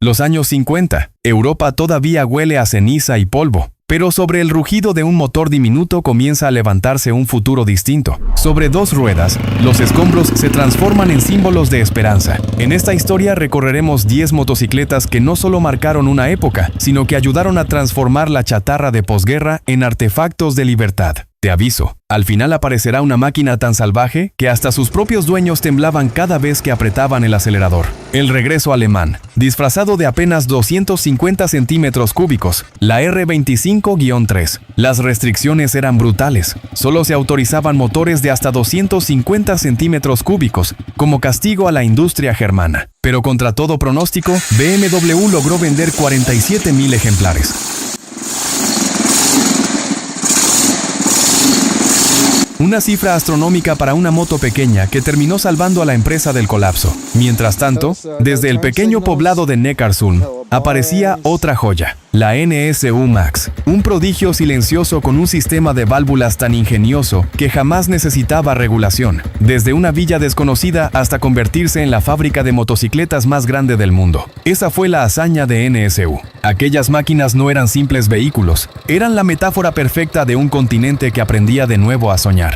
Los años 50. Europa todavía huele a ceniza y polvo. Pero sobre el rugido de un motor diminuto comienza a levantarse un futuro distinto. Sobre dos ruedas, los escombros se transforman en símbolos de esperanza. En esta historia recorreremos 10 motocicletas que no solo marcaron una época, sino que ayudaron a transformar la chatarra de posguerra en artefactos de libertad. Te aviso, al final aparecerá una máquina tan salvaje que hasta sus propios dueños temblaban cada vez que apretaban el acelerador. El regreso alemán, disfrazado de apenas 250 centímetros cúbicos, la R25-3. Las restricciones eran brutales. Solo se autorizaban motores de hasta 250 centímetros cúbicos, como castigo a la industria germana. Pero contra todo pronóstico, BMW logró vender 47,000 ejemplares. Una cifra astronómica para una moto pequeña que terminó salvando a la empresa del colapso. Mientras tanto, desde el pequeño poblado de Neckarsulm, aparecía otra joya, la NSU Max, un prodigio silencioso con un sistema de válvulas tan ingenioso que jamás necesitaba regulación, desde una villa desconocida hasta convertirse en la fábrica de motocicletas más grande del mundo. Esa fue la hazaña de NSU. Aquellas máquinas no eran simples vehículos, eran la metáfora perfecta de un continente que aprendía de nuevo a soñar.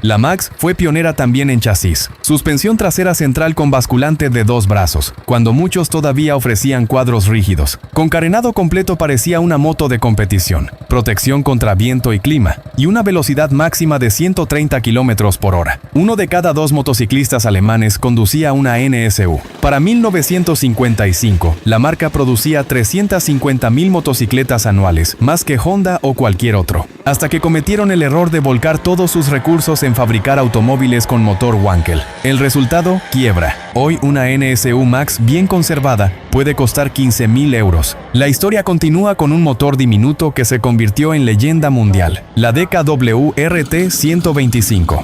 La Max fue pionera también en chasis. Suspensión trasera central con basculante de 2 brazos, cuando muchos todavía ofrecían cuadros rígidos. Con carenado completo parecía una moto de competición. Protección contra viento y clima, y una velocidad máxima de 130 km por hora. Uno de cada 2 motociclistas alemanes conducía una NSU. Para 1955, la marca producía 350,000 motocicletas anuales, más que Honda o cualquier otro. Hasta que cometieron el error de volcar todos sus recursos en fabricar automóviles con motor Wankel. El resultado, quiebra. Hoy una NSU Max bien conservada puede costar 15,000 euros. La historia continúa con un motor diminuto que se convirtió en leyenda mundial, la DKW RT 125.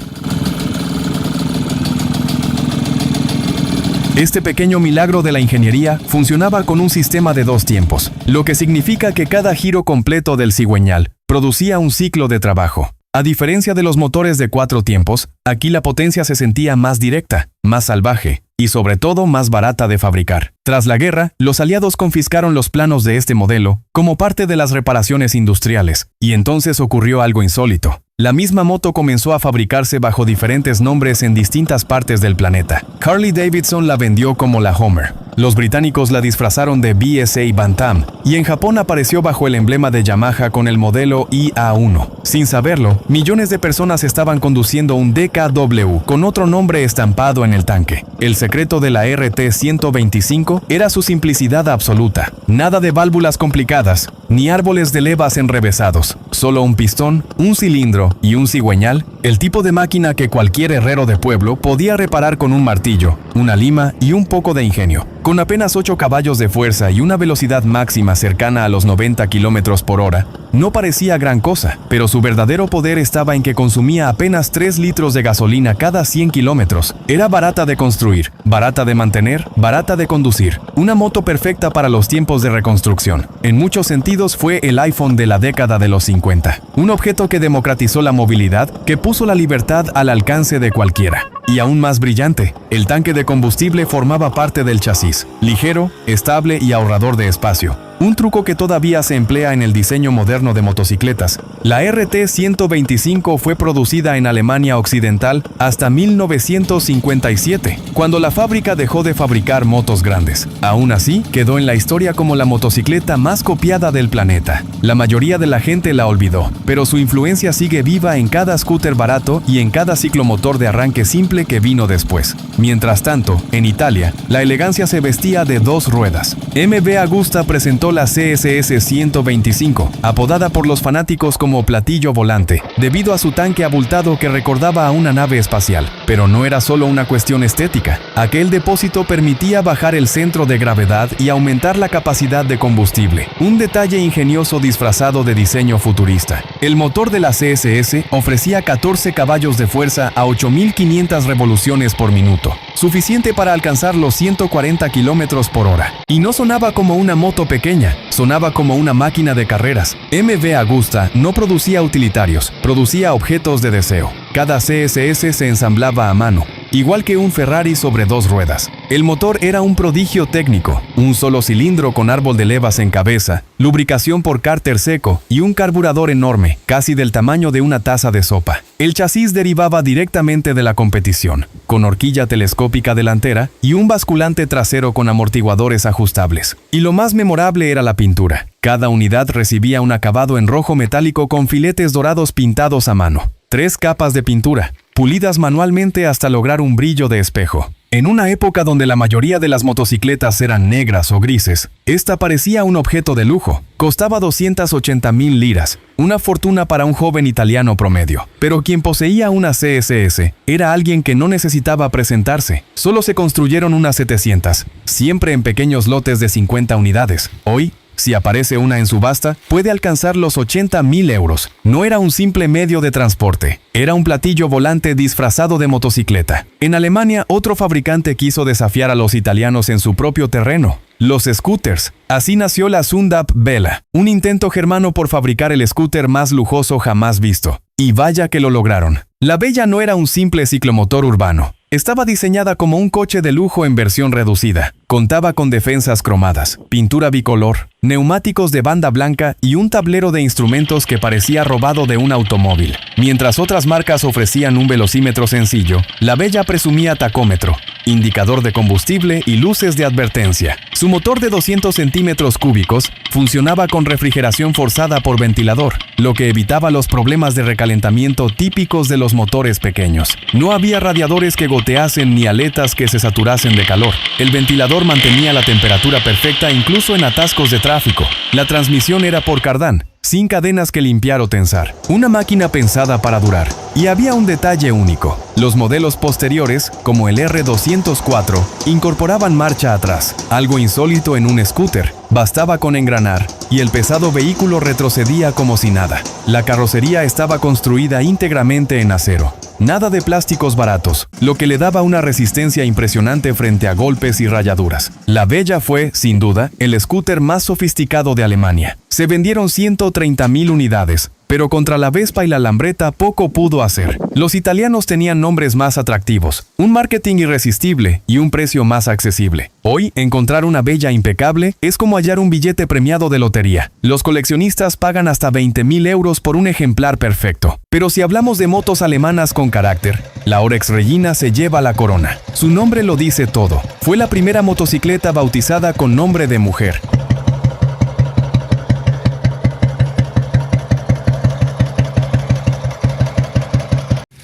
Este pequeño milagro de la ingeniería funcionaba con un sistema de 2 tiempos, lo que significa que cada giro completo del cigüeñal producía un ciclo de trabajo. A diferencia de los motores de 4 tiempos, aquí la potencia se sentía más directa, más salvaje y sobre todo más barata de fabricar. Tras la guerra, los aliados confiscaron los planos de este modelo como parte de las reparaciones industriales, y entonces ocurrió algo insólito. La misma moto comenzó a fabricarse bajo diferentes nombres en distintas partes del planeta. Harley Davidson la vendió como la Homer. Los británicos la disfrazaron de BSA Bantam, y en Japón apareció bajo el emblema de Yamaha con el modelo IA1. Sin saberlo, millones de personas estaban conduciendo un DKW con otro nombre estampado en el tanque. El secreto de la RT 125 era su simplicidad absoluta. Nada de válvulas complicadas, ni árboles de levas enrevesados. Solo un pistón, un cilindro y un cigüeñal, el tipo de máquina que cualquier herrero de pueblo podía reparar con un martillo, una lima y un poco de ingenio. Con apenas 8 caballos de fuerza y una velocidad máxima cercana a los 90 km por hora, no parecía gran cosa, pero su verdadero poder estaba en que consumía apenas 3 litros de gasolina cada 100 kilómetros. Era barata de construir, barata de mantener, barata de conducir. Una moto perfecta para los tiempos de reconstrucción. En muchos sentidos fue el iPhone de la década de los 50. Un objeto que democratizó la movilidad, que puso la libertad al alcance de cualquiera. Y aún más brillante, el tanque de combustible formaba parte del chasis, ligero, estable y ahorrador de espacio. Un truco que todavía se emplea en el diseño moderno de motocicletas. La RT 125 fue producida en Alemania Occidental hasta 1957, cuando la fábrica dejó de fabricar motos grandes. Aún así, quedó en la historia como la motocicleta más copiada del planeta. La mayoría de la gente la olvidó, pero su influencia sigue viva en cada scooter barato y en cada ciclomotor de arranque simple que vino después. Mientras tanto, en Italia, la elegancia se vestía de 2 ruedas. MV Agusta presentó la CSS 125, apodada por los fanáticos como platillo volante, debido a su tanque abultado que recordaba a una nave espacial. Pero no era solo una cuestión estética. Aquel depósito permitía bajar el centro de gravedad y aumentar la capacidad de combustible. Un detalle ingenioso disfrazado de diseño futurista. El motor de la CSS ofrecía 14 caballos de fuerza a 8,500 revoluciones por minuto, suficiente para alcanzar los 140 km por hora. Y no sonaba como una moto pequeña, sonaba como una máquina de carreras. MV Agusta no producía utilitarios, producía objetos de deseo. Cada CSS se ensamblaba a mano, igual que un Ferrari sobre dos ruedas. El motor era un prodigio técnico, un solo cilindro con árbol de levas en cabeza, lubricación por cárter seco y un carburador enorme, casi del tamaño de una taza de sopa. El chasis derivaba directamente de la competición, con horquilla telescópica delantera y un basculante trasero con amortiguadores ajustables. Y lo más memorable era la pintura. Cada unidad recibía un acabado en rojo metálico con filetes dorados pintados a mano. 3 capas de pintura, pulidas manualmente hasta lograr un brillo de espejo. En una época donde la mayoría de las motocicletas eran negras o grises, esta parecía un objeto de lujo. Costaba 280,000 liras, una fortuna para un joven italiano promedio. Pero quien poseía una CSS era alguien que no necesitaba presentarse. Solo se construyeron unas 700, siempre en pequeños lotes de 50 unidades. Hoy, si aparece una en subasta, puede alcanzar los 80,000 euros. No era un simple medio de transporte, era un platillo volante disfrazado de motocicleta. En Alemania, otro fabricante quiso desafiar a los italianos en su propio terreno: los scooters. Así nació la Zündapp Bella, un intento germano por fabricar el scooter más lujoso jamás visto. Y vaya que lo lograron. La Bella no era un simple ciclomotor urbano. Estaba diseñada como un coche de lujo en versión reducida. Contaba con defensas cromadas, pintura bicolor, neumáticos de banda blanca y un tablero de instrumentos que parecía robado de un automóvil. Mientras otras marcas ofrecían un velocímetro sencillo, la Bella presumía tacómetro, indicador de combustible y luces de advertencia. Su motor de 200 centímetros cúbicos funcionaba con refrigeración forzada por ventilador, lo que evitaba los problemas de recalentamiento típicos de los motores pequeños. No había radiadores que goteasen ni aletas que se saturasen de calor. El ventilador mantenía la temperatura perfecta incluso en atascos de tráfico. La transmisión era por cardán, sin cadenas que limpiar o tensar. Una máquina pensada para durar. Y había un detalle único. Los modelos posteriores, como el R204, incorporaban marcha atrás, algo insólito en un scooter. Bastaba con engranar, y el pesado vehículo retrocedía como si nada. La carrocería estaba construida íntegramente en acero. Nada de plásticos baratos, lo que le daba una resistencia impresionante frente a golpes y rayaduras. La Bella fue, sin duda, el scooter más sofisticado de Alemania. Se vendieron 130,000 unidades, pero contra la Vespa y la Lambretta poco pudo hacer. Los italianos tenían nombres más atractivos, un marketing irresistible y un precio más accesible. Hoy, encontrar una Bella impecable es como hallar un billete premiado de lotería. Los coleccionistas pagan hasta 20,000 euros por un ejemplar perfecto. Pero si hablamos de motos alemanas con carácter, la Orex Regina se lleva la corona. Su nombre lo dice todo. Fue la primera motocicleta bautizada con nombre de mujer.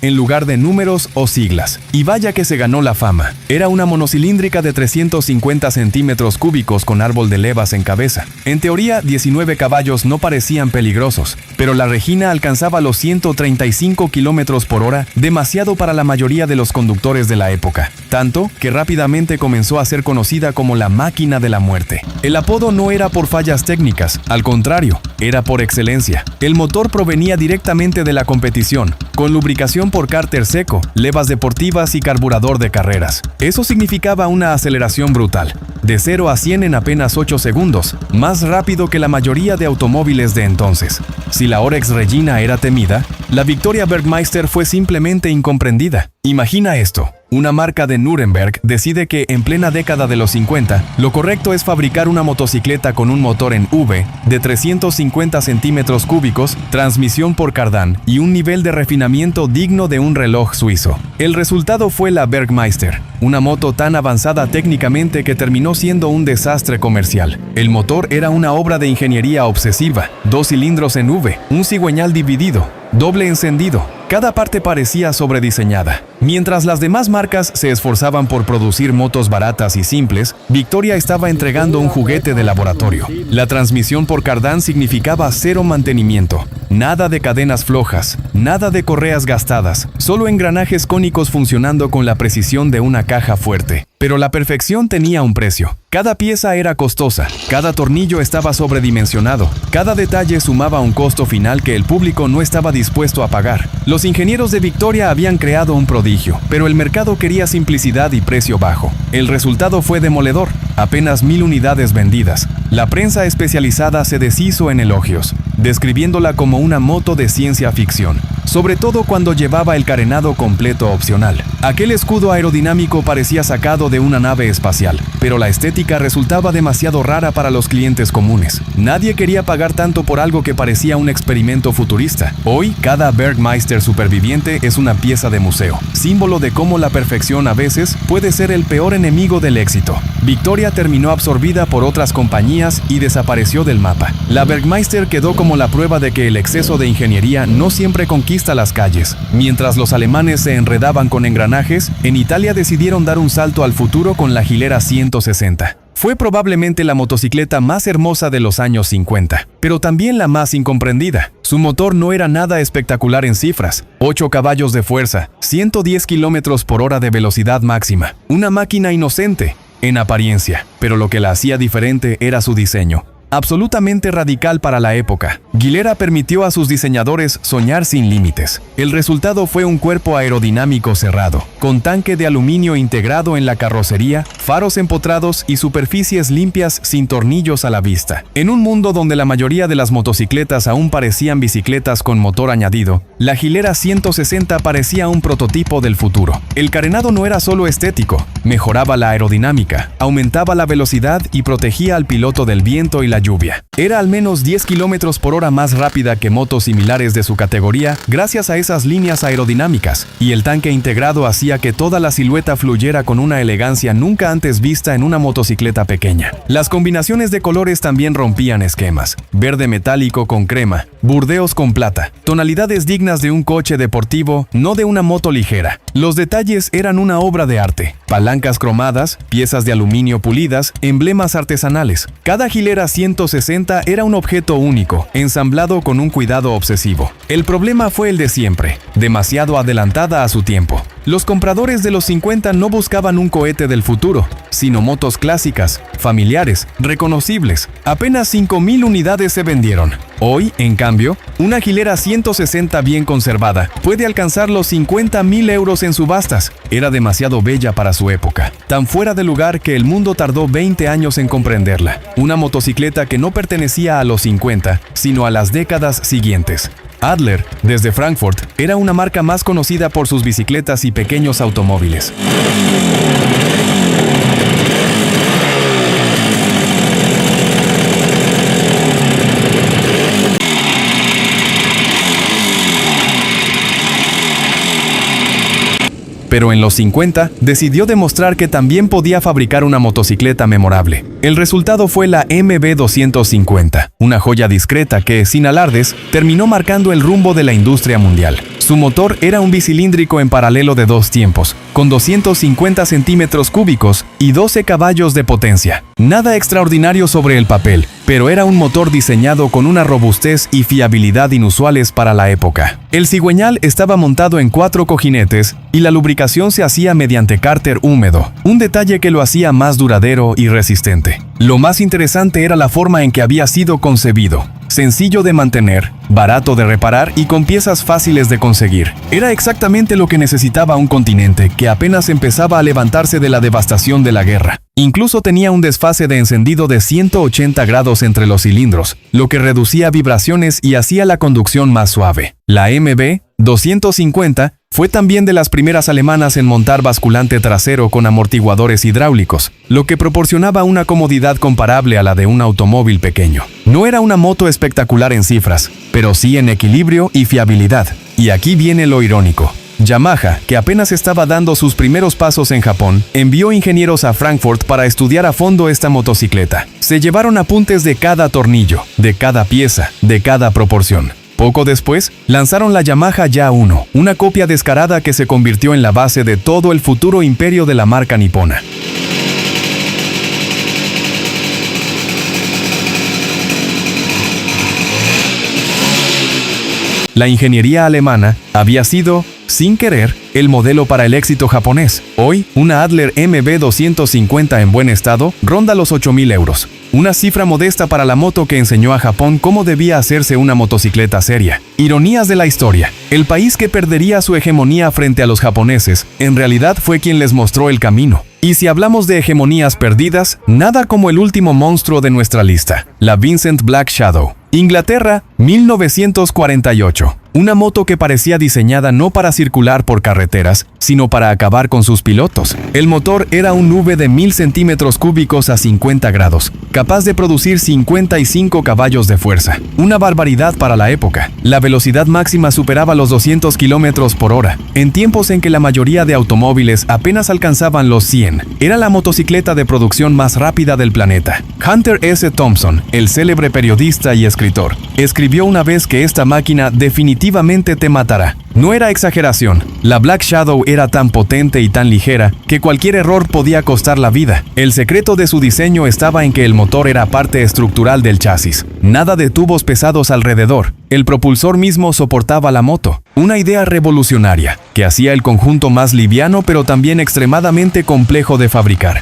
En lugar de números o siglas. Y vaya que se ganó la fama. Era una monocilíndrica de 350 centímetros cúbicos con árbol de levas en cabeza. En teoría, 19 caballos no parecían peligrosos, pero la Regina alcanzaba los 135 kilómetros por hora, demasiado para la mayoría de los conductores de la época. Tanto que rápidamente comenzó a ser conocida como la máquina de la muerte. El apodo no era por fallas técnicas, al contrario, era por excelencia. El motor provenía directamente de la competición, con lubricación por cárter seco, levas deportivas y carburador de carreras. Eso significaba una aceleración brutal, de 0 a 100 en apenas 8 segundos, más rápido que la mayoría de automóviles de entonces. Si la Orex Regina era temida, la Victoria Bergmeister fue simplemente incomprendida. Imagina esto. Una marca de Nuremberg decide que, en plena década de los 50, lo correcto es fabricar una motocicleta con un motor en V de 350 centímetros cúbicos, transmisión por cardán y un nivel de refinamiento digno de un reloj suizo. El resultado fue la Bergmeister, una moto tan avanzada técnicamente que terminó siendo un desastre comercial. El motor era una obra de ingeniería obsesiva, 2 cilindros en V, un cigüeñal dividido, doble encendido. Cada parte parecía sobrediseñada. Mientras las demás marcas se esforzaban por producir motos baratas y simples, Victoria estaba entregando un juguete de laboratorio. La transmisión por cardán significaba 0 mantenimiento, nada de cadenas flojas, nada de correas gastadas, solo engranajes cónicos funcionando con la precisión de una caja fuerte. Pero la perfección tenía un precio. Cada pieza era costosa, cada tornillo estaba sobredimensionado, cada detalle sumaba un costo final que el público no estaba dispuesto a pagar. Los ingenieros de Victoria habían creado un prodigio, pero el mercado quería simplicidad y precio bajo. El resultado fue demoledor, apenas 1,000 unidades vendidas. La prensa especializada se deshizo en elogios, describiéndola como una moto de ciencia ficción, sobre todo cuando llevaba el carenado completo opcional. Aquel escudo aerodinámico parecía sacado de una nave espacial, pero la estética resultaba demasiado rara para los clientes comunes. Nadie quería pagar tanto por algo que parecía un experimento futurista. Hoy, cada Bergmeister superviviente es una pieza de museo, símbolo de cómo la perfección a veces puede ser el peor enemigo del éxito. Victoria terminó absorbida por otras compañías y desapareció del mapa. La Bergmeister quedó como la prueba de que el exceso de ingeniería no siempre conquista las calles. Mientras los alemanes se enredaban con engranajes, en Italia decidieron dar un salto al futuro con la Gilera 160. Fue probablemente la motocicleta más hermosa de los años 50, pero también la más incomprendida. Su motor no era nada espectacular en cifras: 8 caballos de fuerza, 110 km por hora de velocidad máxima. Una máquina inocente en apariencia, pero lo que la hacía diferente era su diseño, absolutamente radical para la época. Gilera permitió a sus diseñadores soñar sin límites. El resultado fue un cuerpo aerodinámico cerrado, con tanque de aluminio integrado en la carrocería, faros empotrados y superficies limpias sin tornillos a la vista. En un mundo donde la mayoría de las motocicletas aún parecían bicicletas con motor añadido, la Gilera 160 parecía un prototipo del futuro. El carenado no era solo estético, mejoraba la aerodinámica, aumentaba la velocidad y protegía al piloto del viento y la lluvia. Era al menos 10 km por hora más rápida que motos similares de su categoría gracias a esas líneas aerodinámicas, y el tanque integrado hacía que toda la silueta fluyera con una elegancia nunca antes vista en una motocicleta pequeña. Las combinaciones de colores también rompían esquemas: verde metálico con crema, burdeos con plata, tonalidades dignas de un coche deportivo, no de una moto ligera. Los detalles eran una obra de arte: palancas cromadas, piezas de aluminio pulidas, emblemas artesanales. Cada Gilera 160 era un objeto único, ensamblado con un cuidado obsesivo. El problema fue el de siempre: demasiado adelantada a su tiempo. Los compradores de los 50 no buscaban un cohete del futuro, sino motos clásicas, familiares, reconocibles. Apenas 5,000 unidades se vendieron. Hoy, en cambio, una Gilera 160 bien conservada puede alcanzar los 50,000 euros en subastas. Era demasiado bella para su época, tan fuera de lugar que el mundo tardó 20 años en comprenderla. Una motocicleta que no pertenecía a los 50, sino a las décadas siguientes. Adler, desde Frankfurt, era una marca más conocida por sus bicicletas y pequeños automóviles. Pero en los 50 decidió demostrar que también podía fabricar una motocicleta memorable. El resultado fue la MB250, una joya discreta que, sin alardes, terminó marcando el rumbo de la industria mundial. Su motor era un bicilíndrico en paralelo de 2 tiempos, con 250 centímetros cúbicos y 12 caballos de potencia. Nada extraordinario sobre el papel, pero era un motor diseñado con una robustez y fiabilidad inusuales para la época. El cigüeñal estaba montado en 4 cojinetes y la lubricación se hacía mediante cárter húmedo, un detalle que lo hacía más duradero y resistente. Lo más interesante era la forma en que había sido concebido: sencillo de mantener, barato de reparar y con piezas fáciles de conseguir. Era exactamente lo que necesitaba un continente que apenas empezaba a levantarse de la devastación de la guerra. Incluso tenía un desfase de encendido de 180 grados entre los cilindros, lo que reducía vibraciones y hacía la conducción más suave. La MB250 fue también de las primeras alemanas en montar basculante trasero con amortiguadores hidráulicos, lo que proporcionaba una comodidad comparable a la de un automóvil pequeño. No era una moto espectacular en cifras, pero sí en equilibrio y fiabilidad. Y aquí viene lo irónico. Yamaha, que apenas estaba dando sus primeros pasos en Japón, envió ingenieros a Frankfurt para estudiar a fondo esta motocicleta. Se llevaron apuntes de cada tornillo, de cada pieza, de cada proporción. Poco después, lanzaron la Yamaha Ya-1, una copia descarada que se convirtió en la base de todo el futuro imperio de la marca nipona. La ingeniería alemana había sido, sin querer, el modelo para el éxito japonés. Hoy, una Adler MB250 en buen estado ronda los 8,000 euros. Una cifra modesta para la moto que enseñó a Japón cómo debía hacerse una motocicleta seria. Ironías de la historia. El país que perdería su hegemonía frente a los japoneses, en realidad fue quien les mostró el camino. Y si hablamos de hegemonías perdidas, nada como el último monstruo de nuestra lista, la Vincent Black Shadow. Inglaterra, 1948. Una moto que parecía diseñada no para circular por carreteras, sino para acabar con sus pilotos. El motor era un nube de 1000 centímetros cúbicos a 50 grados, capaz de producir 55 caballos de fuerza. Una barbaridad para la época. La velocidad máxima superaba los 200 kilómetros por hora, en tiempos en que la mayoría de automóviles apenas alcanzaban los 100. Era la motocicleta de producción más rápida del planeta. Hunter S. Thompson, el célebre periodista y escritor, escribió una vez que esta máquina definitivamente te matará. No era exageración. La Black Shadow era tan potente y tan ligera que cualquier error podía costar la vida. El secreto de su diseño estaba en que el motor era parte estructural del chasis. Nada de tubos pesados alrededor. El propulsor mismo soportaba la moto. Una idea revolucionaria, que hacía el conjunto más liviano pero también extremadamente complejo de fabricar.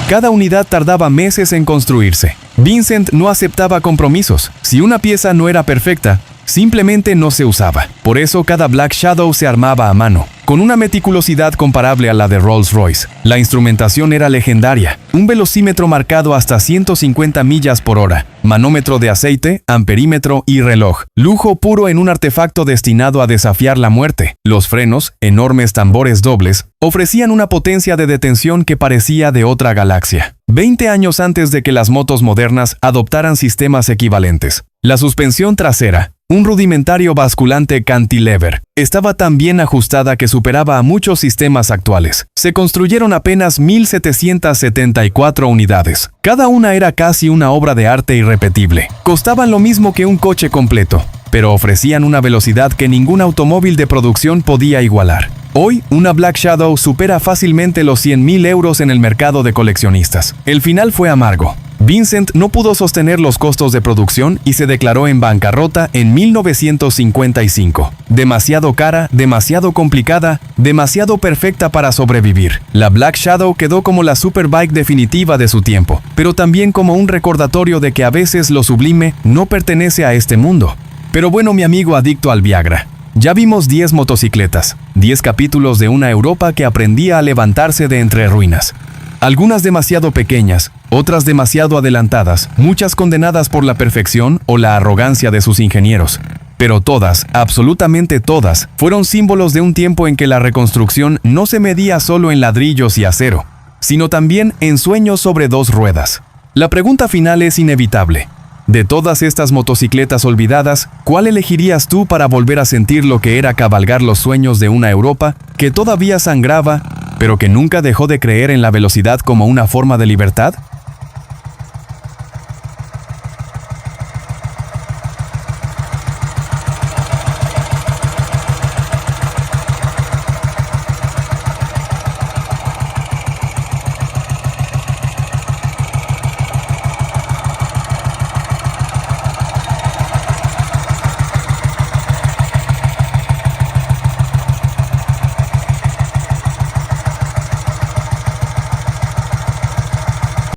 Cada unidad tardaba meses en construirse. Vincent no aceptaba compromisos. Si una pieza no era perfecta, simplemente no se usaba. Por eso cada Black Shadow se armaba a mano, con una meticulosidad comparable a la de Rolls-Royce. La instrumentación era legendaria. Un velocímetro marcado hasta 150 millas por hora, manómetro de aceite, amperímetro y reloj. Lujo puro en un artefacto destinado a desafiar la muerte. Los frenos, enormes tambores dobles, ofrecían una potencia de detención que parecía de otra galaxia. 20 años antes de que las motos modernas adoptaran sistemas equivalentes. La suspensión trasera, un rudimentario basculante cantilever, estaba tan bien ajustada que superaba a muchos sistemas actuales. Se construyeron apenas 1,774 unidades. Cada una era casi una obra de arte irrepetible. Costaban lo mismo que un coche completo, pero ofrecían una velocidad que ningún automóvil de producción podía igualar. Hoy, una Black Shadow supera fácilmente los 100.000 euros en el mercado de coleccionistas. El final fue amargo. Vincent no pudo sostener los costos de producción y se declaró en bancarrota en 1955. Demasiado cara, demasiado complicada, demasiado perfecta para sobrevivir. La Black Shadow quedó como la superbike definitiva de su tiempo, pero también como un recordatorio de que a veces lo sublime no pertenece a este mundo. Pero bueno, mi amigo adicto al Viagra, ya vimos 10 motocicletas, 10 capítulos de una Europa que aprendía a levantarse de entre ruinas. Algunas demasiado pequeñas, otras demasiado adelantadas, muchas condenadas por la perfección o la arrogancia de sus ingenieros. Pero todas, absolutamente todas, fueron símbolos de un tiempo en que la reconstrucción no se medía solo en ladrillos y acero, sino también en sueños sobre 2 ruedas. La pregunta final es inevitable. De todas estas motocicletas olvidadas, ¿cuál elegirías tú para volver a sentir lo que era cabalgar los sueños de una Europa que todavía sangraba, pero que nunca dejó de creer en la velocidad como una forma de libertad?